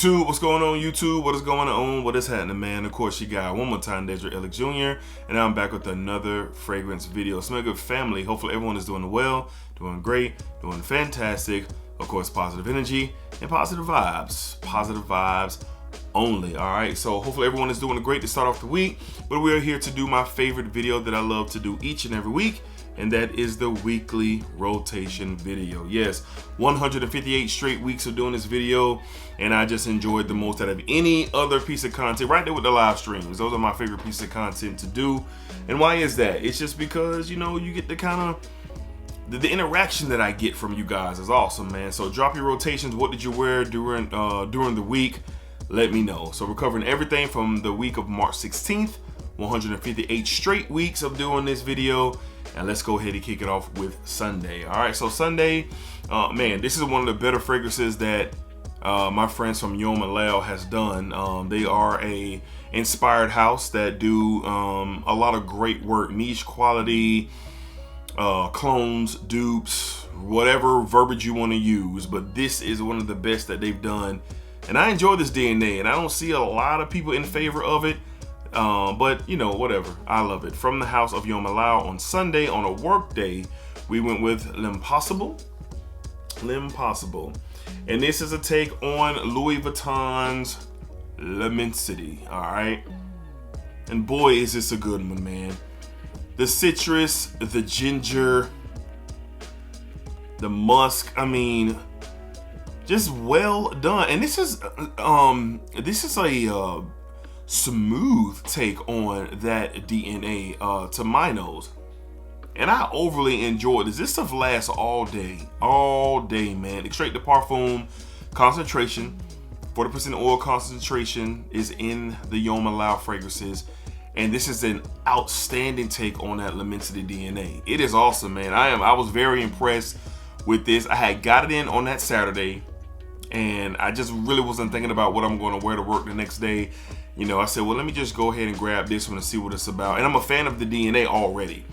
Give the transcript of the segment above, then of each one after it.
YouTube, what's going on YouTube? What is going on? What is happening, man? Of course, you got one more time, DEDRICKHICKSJR, and I'm back with another fragrance video. Smell good family. Hopefully everyone is doing well, doing great, doing fantastic. Of course, positive energy and positive vibes. Positive vibes only, all right? So hopefully everyone is doing great to start off the week, but we are here to do my favorite video that I love to do each and every week, and that is the weekly rotation video. Yes, 158 straight weeks of doing this video, and I just enjoyed the most out of any other piece of content, right there with the live streams. Those are my favorite piece of content to do. And why is that? It's just because, you know, you get the kind of the interaction that I get from you guys is awesome, man. So drop your rotations. What did you wear during the week? Let me know. So we're covering everything from the week of March 16th, 158 straight weeks of doing this video. And let's go ahead and kick it off with Sunday. All right, so Sunday, man, this is one of the better fragrances that my friends from Yoma Lao has done. They are a inspired house that do a lot of great work, niche quality, clones, dupes, whatever verbiage you want to use. But this is one of the best that they've done. And I enjoy this DNA, and I don't see a lot of people in favor of it. But you know, whatever, I love it. From the house of Yoma Lao on Sunday, on a work day, we went with L'Impossible. And this is a take on Louis Vuitton's L'Immensity, all right? And boy, is this a good one, man. The citrus, the ginger, the musk, I mean, just well done. And this is a smooth take on that DNA to my nose, and I overly enjoyed this. This stuff lasts all day, man. Extrait de parfum concentration, 40% oil concentration is in the Yoma Lao fragrances, and this is an outstanding take on that L'Immensity DNA. It is awesome, man. I was very impressed with this. I had got it in on that Saturday, and I just really wasn't thinking about what I'm going to wear to work the next day. You know, I said, well, let me just go ahead and grab this one and see what it's about. And I'm a fan of the DNA already,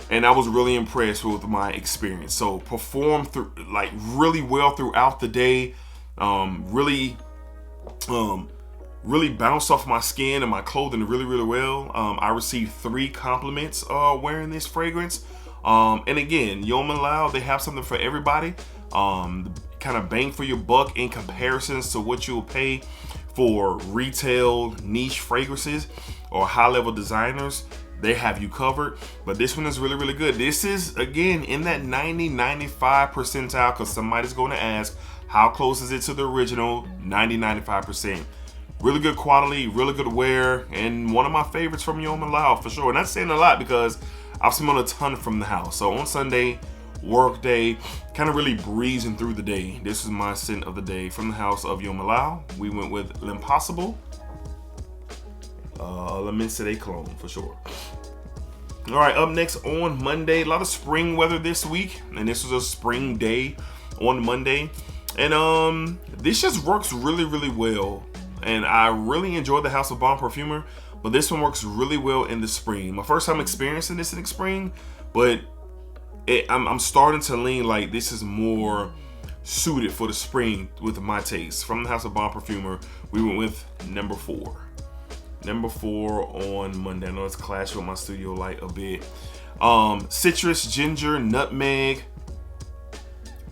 and I was really impressed with my experience. So performed through like really well throughout the day. Really bounced off my skin and my clothing really well. I received 3 compliments wearing this fragrance. And again, Yoma Lao, they have something for everybody. Kind of bang for your buck in comparisons to what you'll pay for retail niche fragrances or high-level designers. They have you covered, but this one is really good. This is, again, in that 90-95 percentile, because somebody's going to ask, how close is it to the original? 90-95%. Really good quality, really good wear, and one of my favorites from Yoma Lao for sure. And that's saying a lot because I've smelled a ton from the house. So on Sunday, work day, kind of really breezing through the day. This is my scent of the day from the house of Yoma Lao. We went with L'Impossible, L'Immensity clone for sure. All right, up next on Monday, a lot of spring weather this week, and this was a spring day on Monday, and this just works really well. And I really enjoy the House of Bomb Perfumer, but this one works really well in the spring. My first time experiencing this in the spring, but I'm starting to lean like this is more suited for the spring with my taste. From the House of Bomb Perfumer, we went with number 4. Number 4 on Monday. I know it's clashing with my studio light a bit. Citrus, ginger, nutmeg,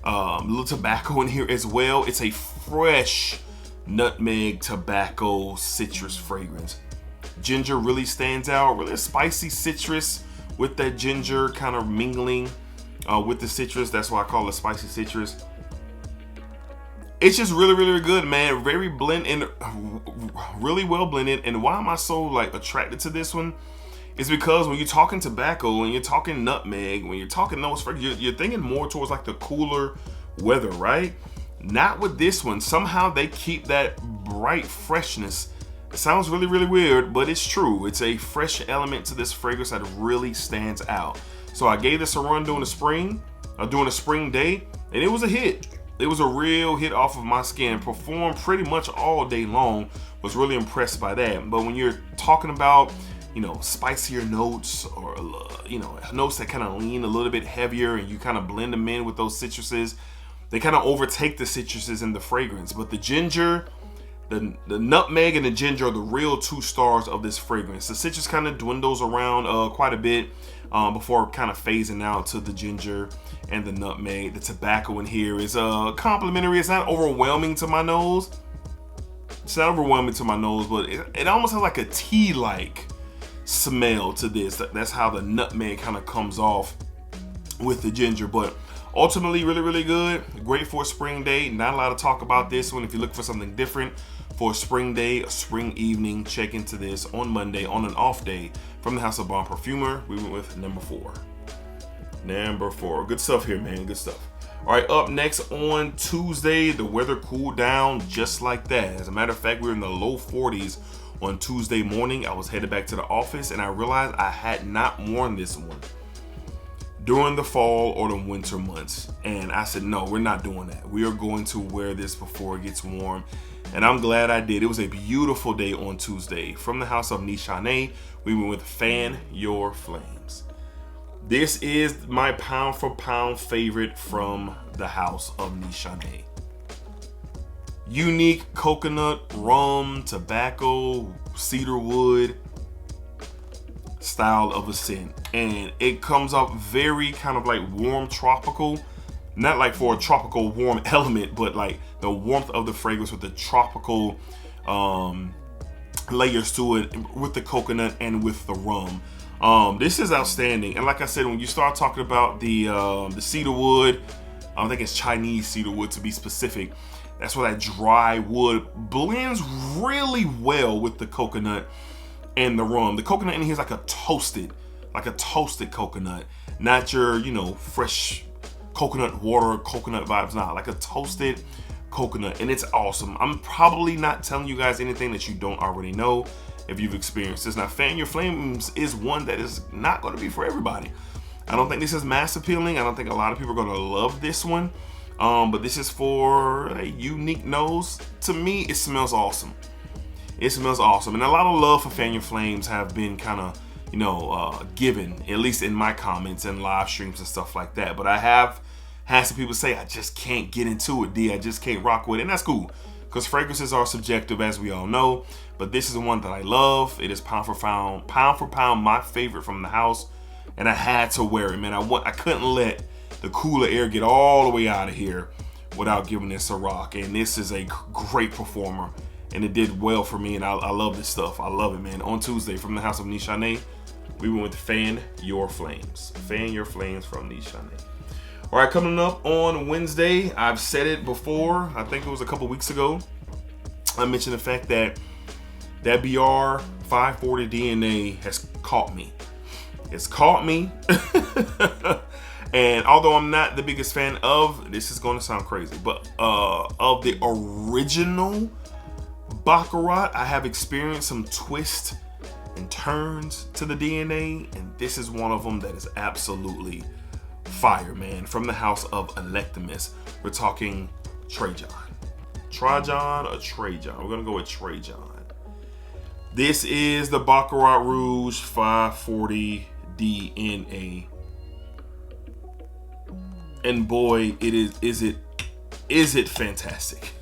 a little tobacco in here as well. It's a fresh nutmeg, tobacco, citrus fragrance. Ginger really stands out. Really a spicy citrus with that ginger kind of mingling with the citrus. That's why I call it spicy citrus. It's just really good, man. Very blend and really well blended. And why am I so like attracted to this one? Is because when you're talking tobacco and you're talking nutmeg, when you're talking those fragrances, you're thinking more towards like the cooler weather, right? Not with this one. Somehow they keep that bright freshness. It sounds really weird, but it's true. It's a fresh element to this fragrance that really stands out. So I gave this a run during the spring, during a spring day, and it was a hit. It was a real hit off of my skin. Performed pretty much all day long. Was really impressed by that. But when you're talking about, you know, spicier notes or, you know, notes that kind of lean a little bit heavier and you kind of blend them in with those citruses, they kind of overtake the citruses in the fragrance. But the ginger, the nutmeg and the ginger are the real 2 stars of this fragrance. The citrus kind of dwindles around quite a bit before kind of phasing out to the ginger and the nutmeg. The tobacco in here is complimentary. It's not overwhelming to my nose. It's not overwhelming to my nose, but it almost has like a tea-like smell to this. That's how the nutmeg kind of comes off with the ginger. But ultimately, really, really good. Great for a spring day. Not a lot to talk about this one. If you look for something different for a spring day, a spring evening, check into this on Monday on an off day from the House of Bomb Perfumer. We went with number 4. Number 4. Good stuff here, man. Good stuff. All right, up next on Tuesday, the weather cooled down just like that. As a matter of fact, we were in the low 40s on Tuesday morning. I was headed back to the office and I realized I had not worn this one during the fall or the winter months. And I said, no, we're not doing that. We are going to wear this before it gets warm. And I'm glad I did. It was a beautiful day on Tuesday. From the house of Nishane, we went with Fan Your Flames. This is my pound for pound favorite from the house of Nishane. Unique coconut, rum, tobacco, cedar wood style of a scent. And it comes up very kind of like warm tropical. Not like for a tropical warm element, but like the warmth of the fragrance with the tropical layers to it with the coconut and with the rum. This is outstanding. And like I said, when you start talking about the cedar wood, I think it's Chinese cedar wood to be specific. That's where that dry wood blends really well with the coconut and the rum. The coconut in here is like a toasted coconut, not your, fresh coconut water, coconut vibes, not like a toasted coconut. And it's awesome. I'm probably not telling you guys anything that you don't already know if you've experienced this. Now, Fan Your Flames is one that is not going to be for everybody. I don't think this is mass appealing. I don't think a lot of people are going to love this one. But this is for a unique nose. To me, it smells awesome. It smells awesome. And a lot of love for Fan Your Flames have been kind of, given, at least in my comments and live streams and stuff like that. But I have had some people say, I just can't get into it, D. I just can't rock with it. And that's cool, because fragrances are subjective, as we all know. But this is the one that I love. It is pound for pound, my favorite from the house. And I had to wear it, man. I couldn't let the cooler air get all the way out of here without giving this a rock. And this is a great performer. And it did well for me. And I love this stuff. I love it, man. On Tuesday, from the house of Nishane, we went with Fan Your Flames. Fan Your Flames from Nishane. All right, coming up on Wednesday, I've said it before. I think it was a couple weeks ago. I mentioned the fact that BR 540 DNA has caught me. It's caught me. And although I'm not the biggest fan of, this is going to sound crazy, but of the original Baccarat, I have experienced some twists and turns to the DNA, and this is one of them that is absolutely fire, man. From the house of Electimus, we're talking Trajan. Trajan or Trajan? We're gonna go with Trajan. This is the Baccarat Rouge 540 DNA, and boy, is it fantastic.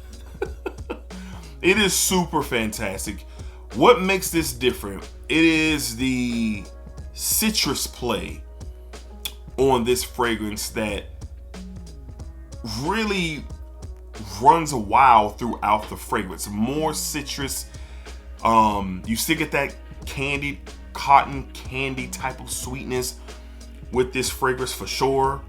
It is super fantastic. What makes this different? It is the citrus play on this fragrance that really runs wild throughout the fragrance. More citrus. You still get that candied cotton candy type of sweetness with this fragrance for sure.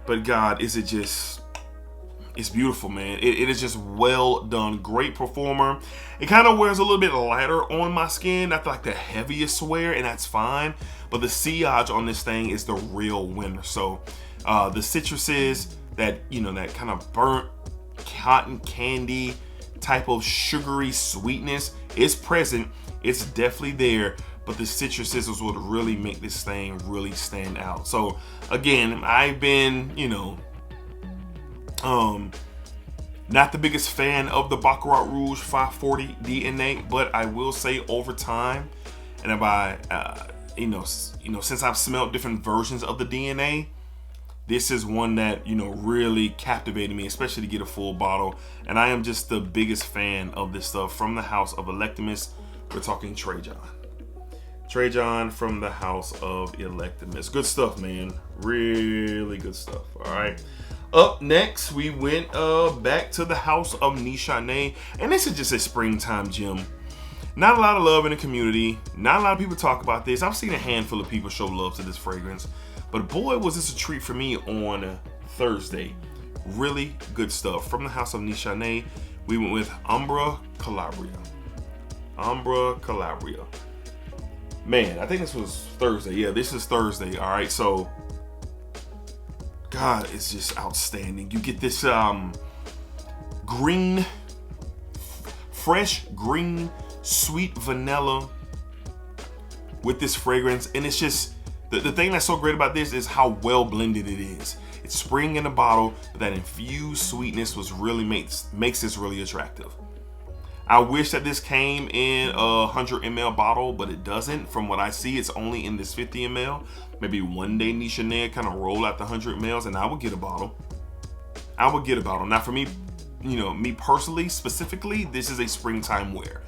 But God, it's beautiful, man. It is just well done. Great performer. It kind of wears a little bit lighter on my skin. Not like the heaviest wear, and that's fine. But the sillage on this thing is the real winner. So the citruses, that that kind of burnt cotton candy type of sugary sweetness is present. It's definitely there. But the citruses is what really make this thing really stand out. So again, I've been, not the biggest fan of the Baccarat Rouge 540 DNA, but I will say over time, and by since I've smelled different versions of the DNA, this is one that, you know, really captivated me, especially to get a full bottle. And I am just the biggest fan of this stuff from the house of Electimus. We're talking Trajan. Trajan from the house of Electimus. Good stuff, man. Really good stuff. All right. Up next, we went back to the house of Nishane. And this is just a springtime gem. Not a lot of love in the community. Not a lot of people talk about this. I've seen a handful of people show love to this fragrance. But boy, was this a treat for me on Thursday. Really good stuff. From the house of Nishane, we went with Ambra, Calabria. Ambra, Calabria. Man, I think this was Thursday. Yeah, this is Thursday. All right, so God, it's just outstanding. You get this green, fresh green, sweet vanilla with this fragrance, and it's just the thing that's so great about this is how well blended it is. It's spring in a bottle, but that infused sweetness was really makes this really attractive. I wish that this came in a 100 ml bottle, but it doesn't. From what I see, it's only in this 50 ml. Maybe one day Nishane kind of roll out the 100 mls and I would get a bottle. I would get a bottle. Now for me, you know, me personally, specifically, this is a springtime wear.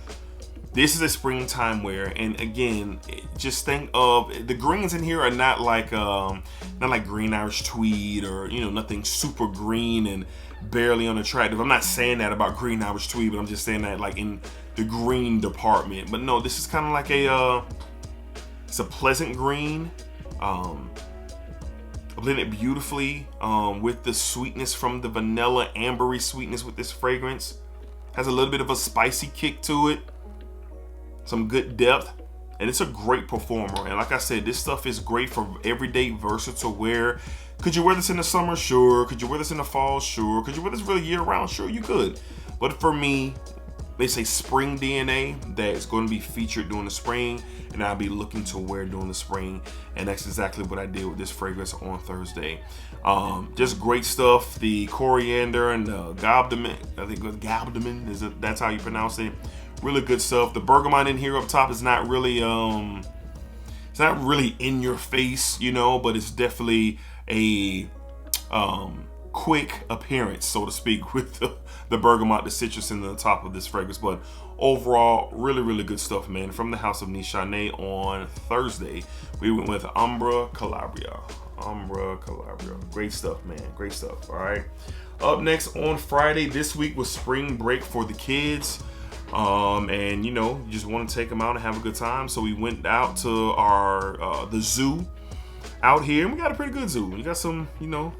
This is a springtime wear, and again, just think of the greens in here are not like green Irish tweed or, you know, nothing super green and barely unattractive. I'm not saying that about green Irish tweed, but I'm just saying that like in the green department. But no, this is kind of like it's a pleasant green, blended beautifully with the sweetness from the vanilla, ambery sweetness with this fragrance. Has a little bit of a spicy kick to it. Some good depth, and it's a great performer. And like I said, this stuff is great for everyday versatile wear. Could you wear this in the summer? Sure. Could you wear this in the fall? Sure. Could you wear this really year round? Sure, you could. But for me, they say spring DNA that is going to be featured during the spring, and I'll be looking to wear during the spring. And that's exactly what I did with this fragrance on Thursday. Just great stuff. The coriander and the gabdamen, I think gabdamen, that's how you pronounce it. Really good stuff. The bergamot in here up top is not really it's not really in your face, you know, but it's definitely a quick appearance, so to speak, with the bergamot, the citrus in the top of this fragrance. But overall, really good stuff, man. From the house of Nishane on Thursday, we went with Ambra, Calabria. Ambra, Calabria. Great stuff, man. Great stuff. All right. Up next on Friday this week was spring break for the kids. And you know, you just want to take them out and have a good time. So we went out to our the zoo out here, and we got a pretty good zoo. We got some, you know,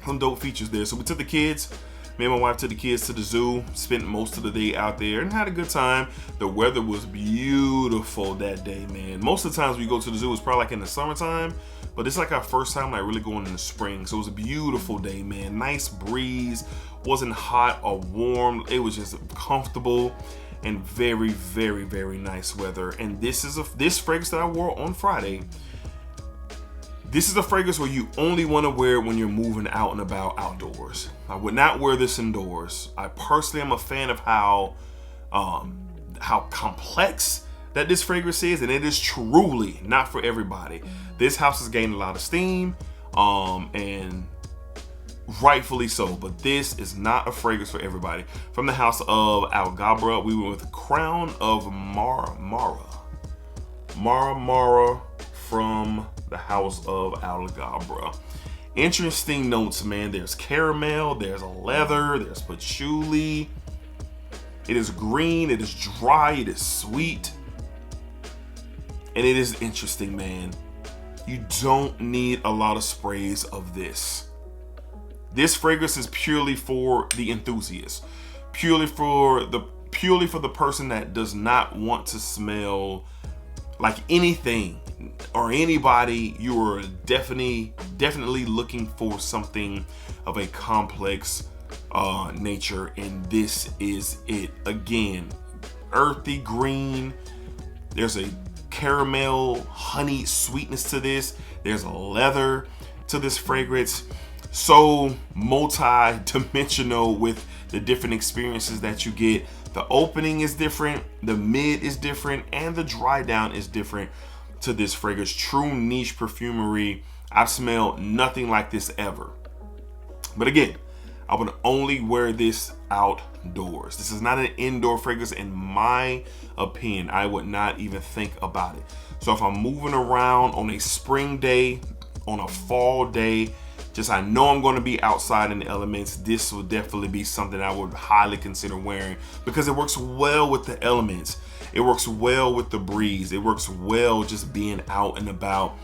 some dope features there. So we took the kids, me and my wife took the kids to the zoo, spent most of the day out there and had a good time. The weather was beautiful that day, man. Most of the times we go to the zoo, it's probably like in the summertime, but it's like our first time like really going in the spring. So it was a beautiful day, man. Nice breeze. Wasn't hot or warm. It was just comfortable and very nice weather. And this fragrance that I wore on Friday, this is a fragrance where you only want to wear it when you're moving out and about outdoors. I would not wear this indoors. I personally am a fan of how complex that this fragrance is, and it is truly not for everybody. This house has gained a lot of steam, and rightfully so, but this is not a fragrance for everybody. From the house of Calabria, we went with Crown of Marmara. Marmara from the house of Calabria. Interesting notes, man. There's caramel, there's leather, there's patchouli. It is green, it is dry, it is sweet, and it is interesting, man. You don't need a lot of sprays of this. This fragrance is purely for the enthusiast, purely for the person that does not want to smell like anything or anybody. You are definitely looking for something of a complex nature, and this is it. Again, earthy green. There's a caramel honey sweetness to this. There's a leather to this fragrance. So multi-dimensional with the different experiences that you get. The opening is different, the mid is different, and the dry down is different to this fragrance. True niche perfumery I've smelled nothing like this ever. But again, I would only wear this outdoors. This is not an indoor fragrance in my opinion. I would not even think about it. So if I'm moving around on a spring day, on a fall day, just I know I'm going to be outside in the elements, this will definitely be something I would highly consider wearing because it works well with the elements. It works well with the breeze. It works well just being out and about.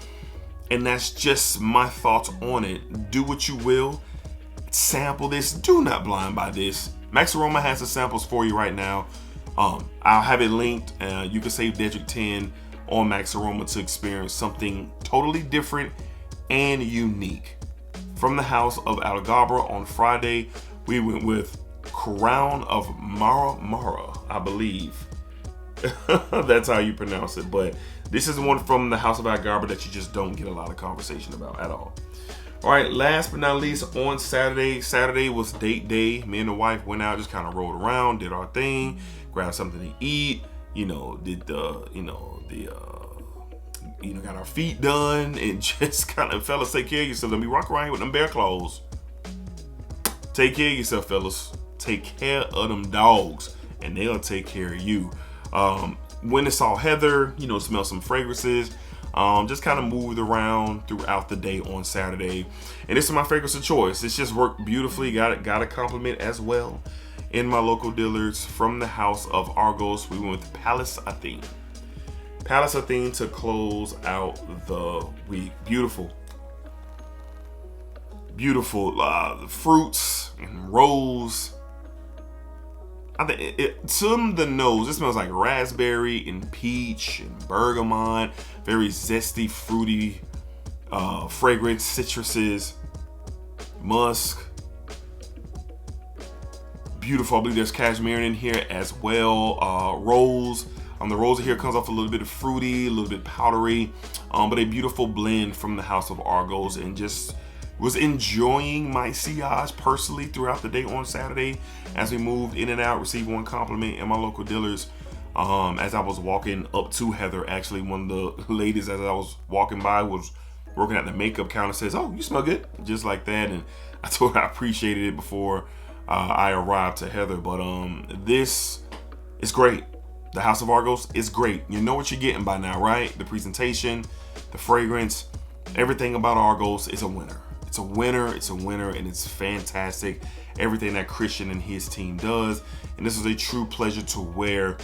And that's just my thoughts on it. Do what you will. Sample this. Do not blind by this. Max Aroma has the samples for you right now. I'll have it linked. You can save Dedrick 10 on Max Aroma to experience something totally different and unique. From the house of Calabria on Friday, we went with Crown of Marmara, I believe. That's how you pronounce it. But this is one from the house of Calabria that you just don't get a lot of conversation about at all. All right, last but not least, on Saturday was date day. Me and the wife went out, just kind of rolled around, did our thing, grabbed something to eat, got our feet done, and just kind of, fellas, take care of yourself. Don't be walking around here with them bear claws. Take care of yourself, fellas. Take care of them dogs, and they'll take care of you. When I saw Heather, smell some fragrances. Just kind of moved around throughout the day on Saturday, and this is my fragrance of choice. This just worked beautifully. Got a compliment as well in my local dealers. From the house of Argos, we went with Palace Athene. Palace Athene to close out the week. Beautiful, the fruits and rose. I think to the nose, it smells like raspberry and peach and bergamot. Very zesty, fruity fragrance, citruses, musk. Beautiful. I believe there's cashmere in here as well. Rose. The rose here comes off a little bit of fruity, a little bit powdery, but a beautiful blend from the house of Argos, and just was enjoying my sillage personally throughout the day on Saturday as we moved in and out. Received one compliment in my local dealers as I was walking up to Heather. Actually, one of the ladies as I was walking by was working at the makeup counter, says, "Oh, you smell good," just like that. And I told her I appreciated it before I arrived to Heather. But this is great. The house of Argos is great. You know what you're getting by now, right? The presentation, the fragrance, everything about Argos is a winner. It's a winner, and it's fantastic. Everything that Christian and his team does. And this was a true pleasure to wear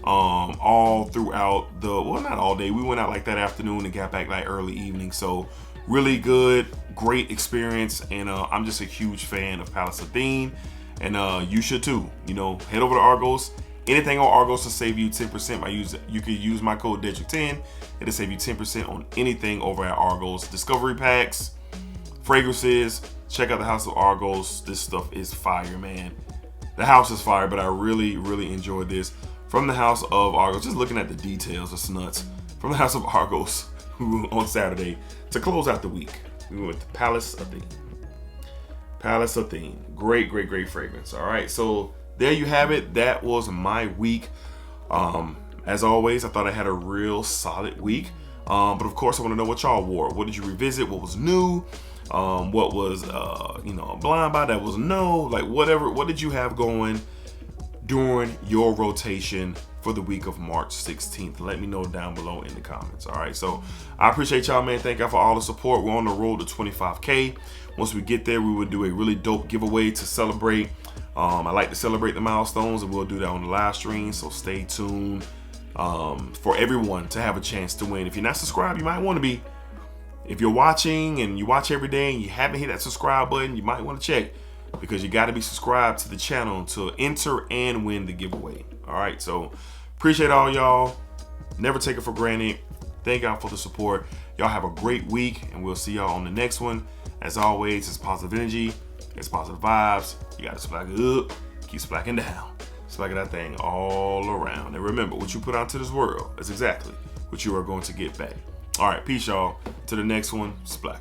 all throughout not all day. We went out like that afternoon and got back like early evening. So really good, great experience. And I'm just a huge fan of Palace Athene. And you should too. Head over to Argos. Anything on Argos to save you 10%. You can use my code Dedrick10. It'll save you 10% on anything over at Argos. Discovery packs, fragrances. Check out the house of Argos. This stuff is fire, man. The house is fire, but I really, really enjoyed this. From the house of Argos, just looking at the details, it's nuts. From the house of Argos on Saturday to close out the week, we went with Palace Athene. Palace Athene. Great, great, great fragrance. All right, so there you have it. That was my week. As always, I thought I had a real solid week. But of course, I want to know what y'all wore. What did you revisit? What was new? What was a blind buy that was no? Like whatever. What did you have going during your rotation for the week of March 16th? Let me know down below in the comments. All right. So I appreciate y'all, man. Thank y'all for all the support. We're on the road to 25K. Once we get there, we will do a really dope giveaway to celebrate. I like to celebrate the milestones, and we'll do that on the live stream. So stay tuned for everyone to have a chance to win. If you're not subscribed, you might want to be. If you're watching and you watch every day and you haven't hit that subscribe button, you might want to check, because you got to be subscribed to the channel to enter and win the giveaway. All right. So appreciate all y'all. Never take it for granted. Thank y'all for the support. Y'all have a great week, and we'll see y'all on the next one. As always, it's positive energy. It's positive vibes. You got to splack it up. Keep splacking down. Splacking that thing all around. And remember, what you put out to this world is exactly what you are going to get back. All right. Peace, y'all. To the next one. Splack.